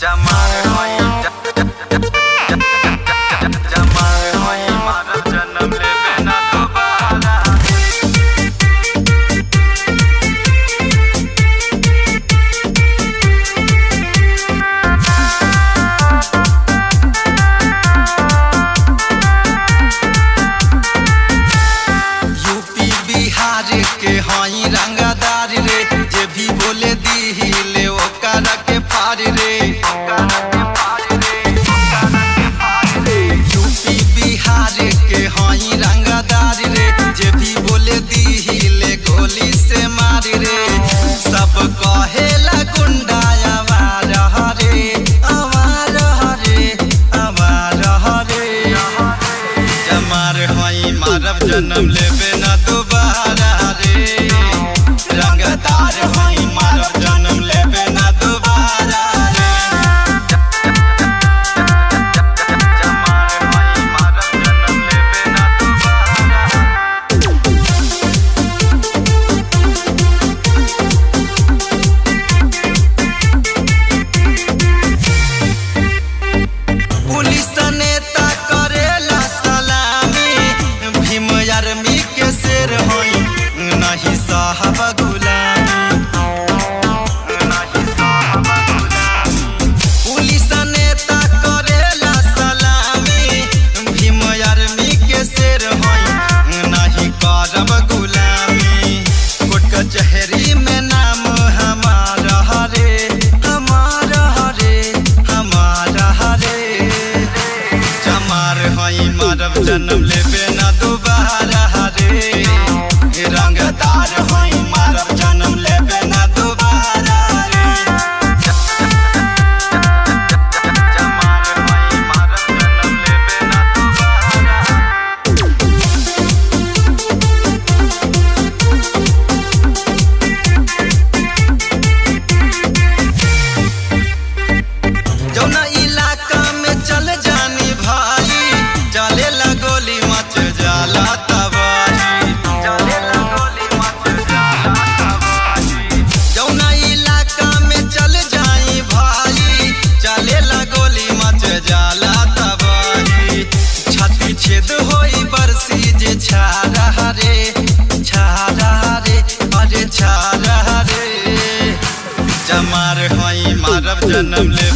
जमार होई जमार होई मारब जन्म लेबे ना दोबारा। यूपी बिहार के हई रंगदार रे, जे भी बोले दिहिले ओकरा के फाड़ रे। यूपी बिहार के हई रंगदार रे, जे भी बोले दिहिले गोली से मार रे। सब कहेला गुंडा आवारा रे, आवारा रे, आवारा रे। जमार हई मारब जन्म लेबे ना दोबारा रे, रंगदार हई मारब जन्म लेबे ना दोबारा रे। जमार हई मारब जन्म लेबे ना दोबारा। पुलिस नेता करेला सलामी, भीम आर्मी के शेर हई नहीं साहब गुलामी, नहीं साहब गुलामी। पुलिस नेता करेला सलामी, भीम आर्मी के शेर हई नहीं करब गुलामी। कोर्ट कचहरी में नाम हमारा रे, हमारा रे, हमारा रे। जमार हई मारब जन्म लेबे ना दोबारा रे, रंगदार हई मारब जन्म लेबे ना दोबारा रे। जमार हई मारब जन्म लेबे ना दोबारा। जौना इलाका में चल जानी भाई, चले लगोली मच जाला तबाही, चले लगोली मच जाला तबाही। जौना इलाका में चल जाई भाई, चले लगोली मच जाला तबाही। छाती छेद होई बरसी जे छारा रे, छारा रे, अरे छारा रे। जमार हई मारब जन्म ले